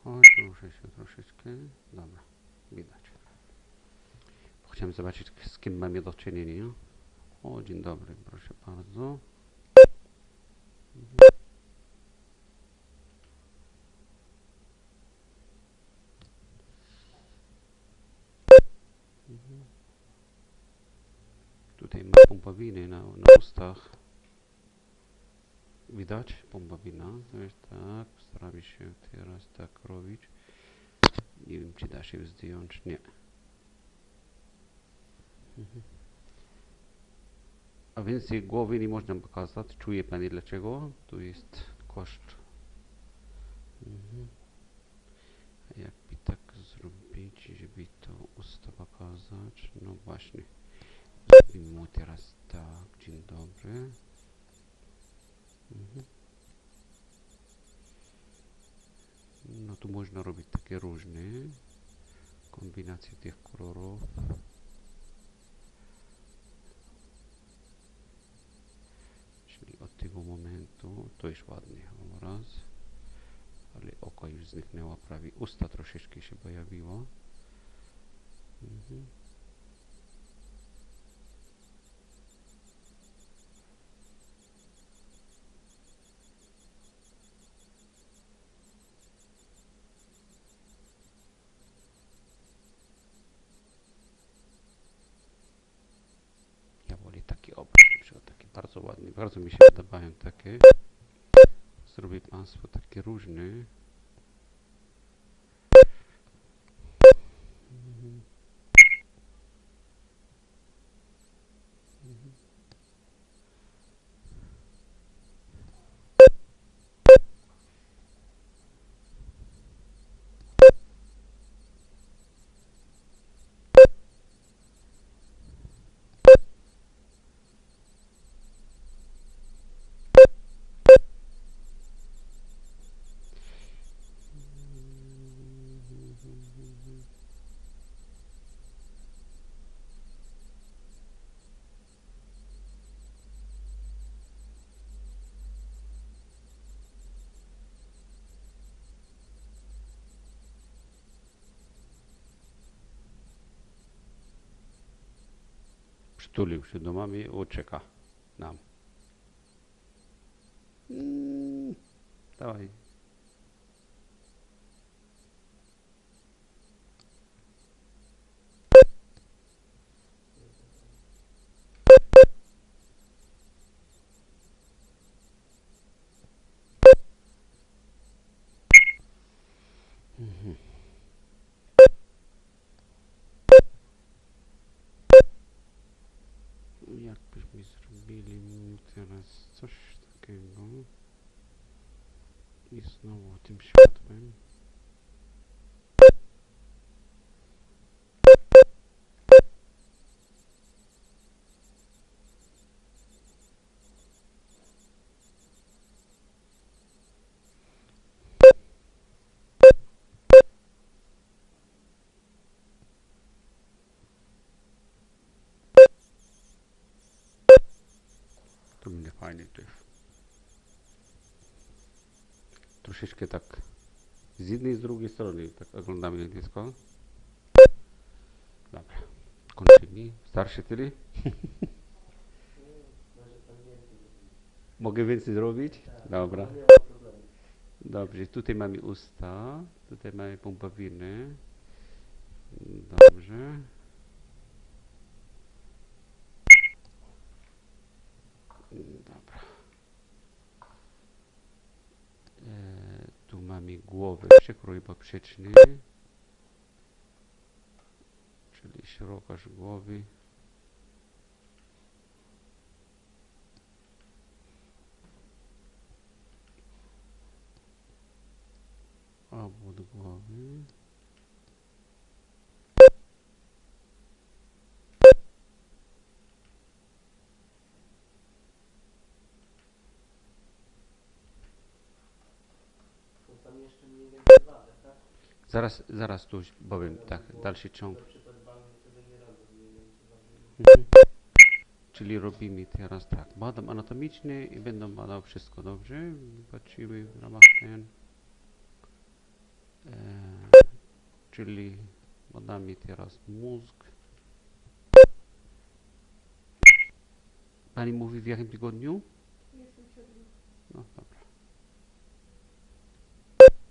Chodź, ruszę się troszeczkę. Dobra, widać. Chciałem zobaczyć, z kim mamy do czynienia. O, dzień dobry, proszę bardzo. Tutaj ma pompowiny na ustach. Widać? Pompowina. To jest tak. Staramy się teraz tak robić. Nie wiem, czy da się zdjąć. Nie. A więcej głowy nie można pokazać. Czuje pani dlaczego? Tu jest koszt. A jakby tak zrobić, żeby to usta pokazać? No właśnie. Zrobimy mu teraz tak. Dzień dobry. No tu można robić takie różne kombinacje tych kolorów. Czyli od tego momentu to jest ładny obraz, ale oko już zniknęło prawie, usta troszeczkę się pojawiło. Ja wolę taki obraz, taki bardzo ładny, bardzo mi się podobają takie. Zrobię Państwu takie różne. Przytulił się do mamy i czeka nam. Dawaj. Jakbyśmy zrobili mu teraz coś takiego i znowu tym światłem. To będzie fajny typ. Troszeczkę tak z jednej i z drugiej strony, tak oglądamy dziecko. Dobra, kończymy. Starszy tyle? Mogę więcej zrobić? Dobra. Dobrze, tutaj mamy usta, tutaj mamy pompowiny. Dobrze. Dobra. Tu mamy głowę, przekrój poprzeczny, czyli szerokość głowy. Obwód głowy. Tam jeszcze mniej więcej wadę, tak? Zaraz tu powiem, tak, dalszy ciąg. Czyli robimy teraz tak, badam anatomiczny i będę badał wszystko, dobrze? Patrzymy w ramach ten. Czyli podamy teraz mózg. Pani mówi w jakim tygodniu? Jestem 7. No dobra.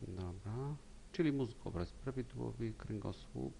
Dobra. Czyli mózg, obraz prawidłowy, kręgosłup.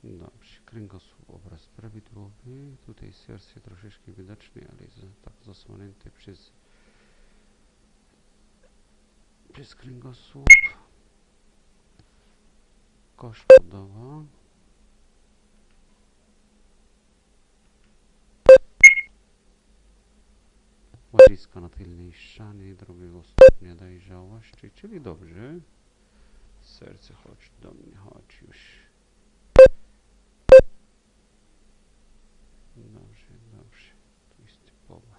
Dobrze, kręgosłup, obraz prawidłowy. Tutaj serce troszeczkę widoczne, ale jest tak zasłonięte przez kręgosłup. Kość udowa. Łaziska na tylnej ścianie drugiego stopnia dojrzałości, czyli dobrze. Serce, chodź do mnie, chodź już. Dobrze, dobrze. To jest typowe.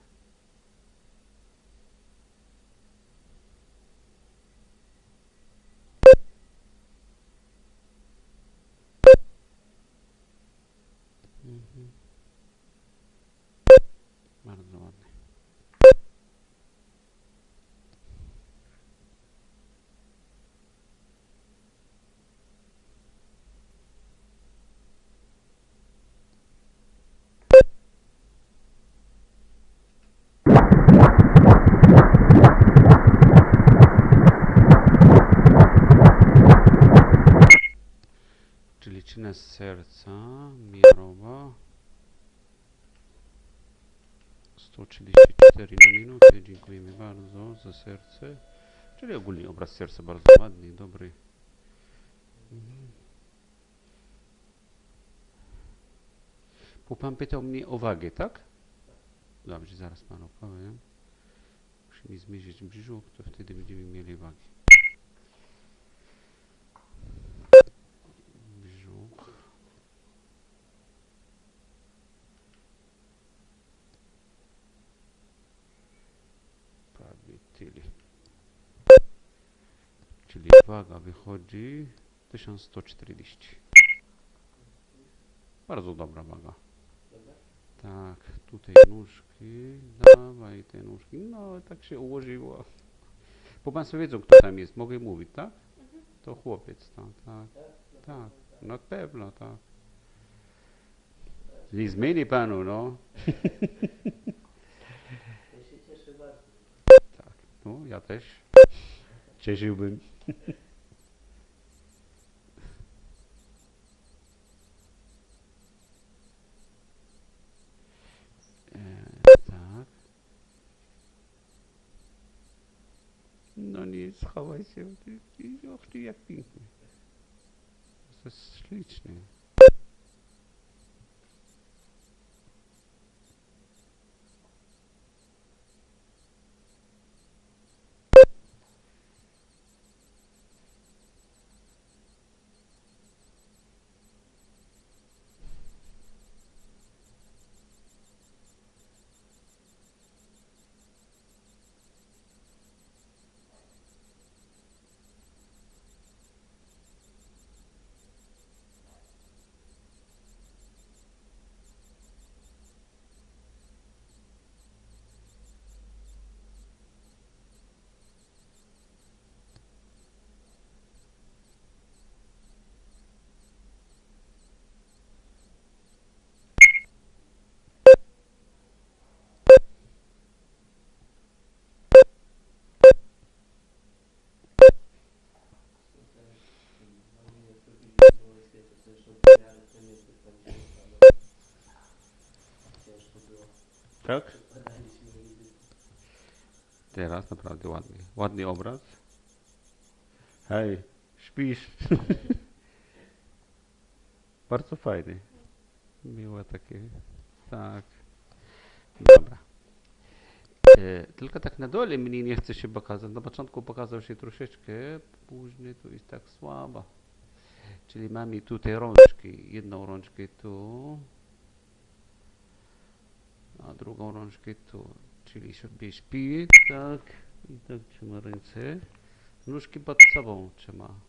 Bardzo ładnie. Czyli czynność serca miarowa 134 na minutę. Dziękujemy bardzo za serce. Czyli ogólnie obraz serca bardzo ładny, dobry. Bo pan pytał mnie o wagę, tak? Dobrze, zaraz panu powiem. Musimy zmierzyć brzuch, to wtedy będziemy mieli wagę. Brzuch. Prawie tyle. Czyli waga wychodzi 1140. Bardzo dobra waga. Dobra? Tak, tutaj nóżki, dawaj te nóżki, no tak się ułożyło. Bo państwo wiedzą, kto tam jest, mogę mówić, tak? To chłopiec tam, tak, tak, no pewno, tak. Nie zmieni panu, no. Ja się cieszę bardzo. Tak, no ja też cieszyłbym. Tak. No nie, schowaj się. Och ty, jak pięknie. To jest ślicznie. Tak? Teraz naprawdę ładny. Ładny obraz. Hej, śpisz. Bardzo fajny. Miłe takie. Tak. Dobra. Tylko tak na dole mnie nie chce się pokazać. Na początku pokazał się troszeczkę, później to jest tak słabo. Czyli mamy tutaj rączki. Jedną rączkę tu. a drugą rączkę tu, czyli sobie śpi, tak, i tak trzyma ręce, nóżki pod sobą trzyma.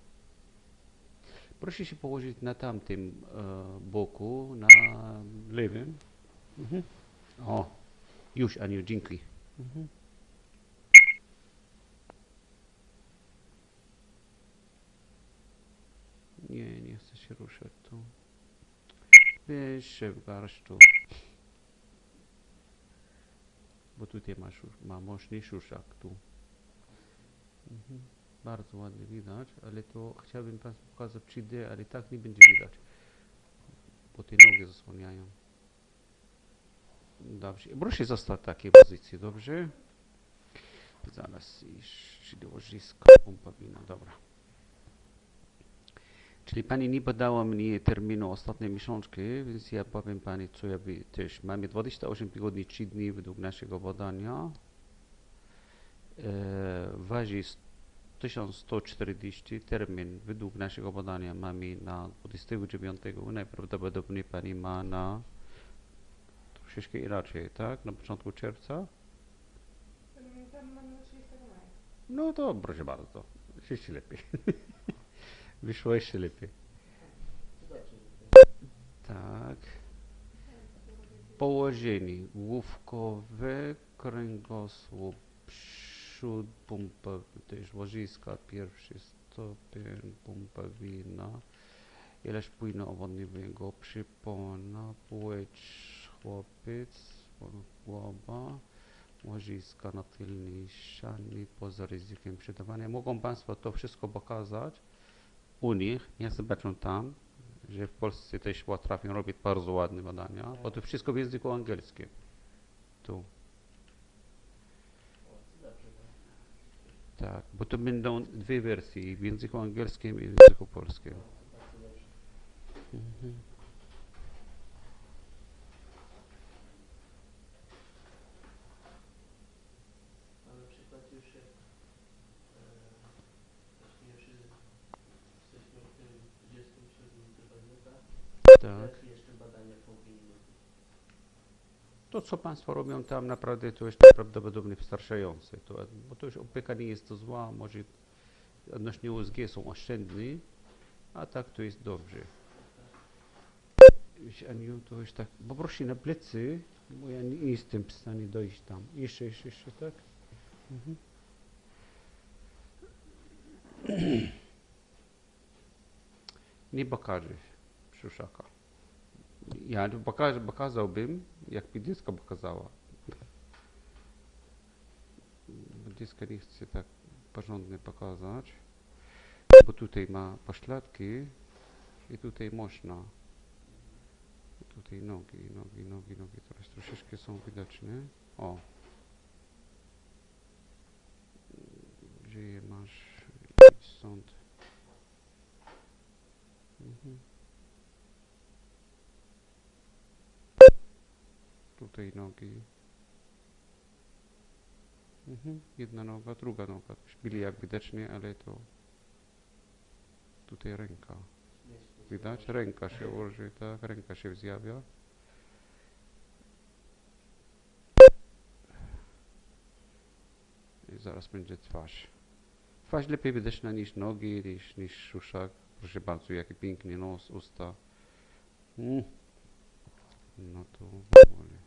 Proszę się położyć na tamtym boku, na lewym. Mhm. O, już Aniu, dzięki. Mhm. Nie chcę się ruszać tu. Weź się w garszczu. Bo tutaj ma mocny szuszak tu. Mhm. Bardzo ładnie widać, ale to chciałbym Państwu pokazać 3D, ale tak nie będzie widać. Bo te nogi zasłaniają. Dobrze. Proszę zostać w takiej pozycji, dobrze? Zaraz iść do łożyska, pompa wina, dobra. Czyli Pani nie podała mnie terminu ostatniej miesiączki, więc ja powiem Pani, co ja też. Mamy 28 tygodni, 3 dni według naszego badania. Waży 1140, termin według naszego badania mamy na 29. Najprawdopodobniej Pani ma na troszeczkę inaczej, tak? Na początku czerwca? Tam mam na 30 maja. No to proszę bardzo, jeszcze lepiej. Wyszło jeszcze lepiej. Tak. Położenie główkowe, kręgosłup, przód, pompa, też łożyska, pierwszy stopień, pompa wina, ileś płynu owodniowego, przypona, płeć, chłopiec, głowa, łożyska na tylnej ścianie, poza ryzykiem przydawania. Mogą Państwo to wszystko pokazać u nich, niech zobaczą tam, że w Polsce też potrafią robić bardzo ładne badania, bo to wszystko w języku angielskim. Tu. Tak, bo to będą dwie wersje, w języku angielskim i w języku polskim. Mhm. A na przykład już jak właśnie już jesteśmy w tym 27 tygodniu, tak? Tak. Jakie jeszcze badania powinny być? To, co Państwo robią tam, naprawdę to jest najprawdopodobniej wystarczające. Bo to już opieka nie jest to zła, może odnośnie USG są oszczędne, a tak to jest dobrze. Aniu, to już tak, poproszę na plecy, bo ja nie jestem w stanie dojść tam. Jeszcze, tak? Mhm. Nie pokażę szuszaka. Ja pokazałbym, jak Pidyska pokazała. Pidyska nie chce tak porządnie pokazać, bo tutaj ma pośladki i tutaj można. Tutaj nogi, teraz troszeczkę są widoczne. O. Gdzie je masz? Idź stąd. Mhm. Tutaj nogi. Jedna noga, druga noga. Byli jak widocznie, ale to tutaj ręka. Widać? Ręka się ułoży, tak? Ręka się zjawia. I zaraz będzie twarz. Twarz lepiej widoczna niż nogi, niż szuszak. Proszę bardzo, jaki piękny nos, usta. No to powoli.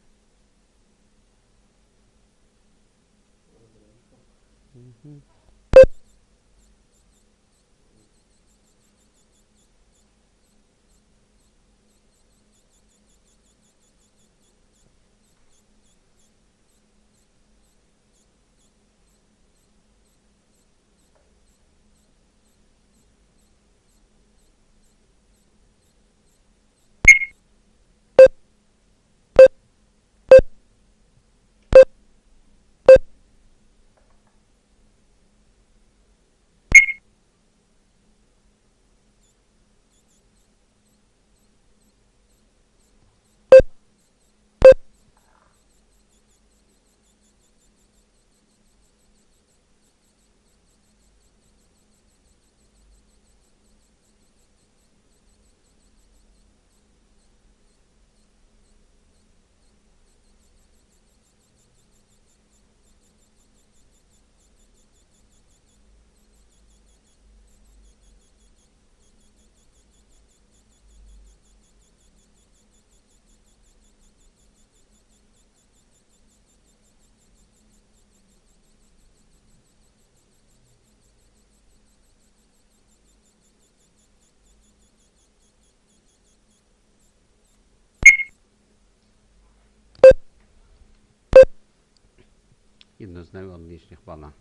Jedno znają odnieśnie chwana.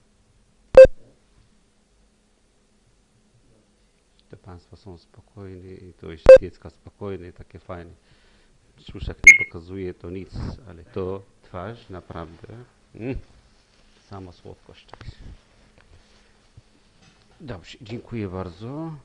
Te państwa są spokojne i to jest dziecko spokojne, takie fajne. Brzuszek nie pokazuje to nic, ale to twarz naprawdę sama słodkość. Dobrze, dziękuję bardzo.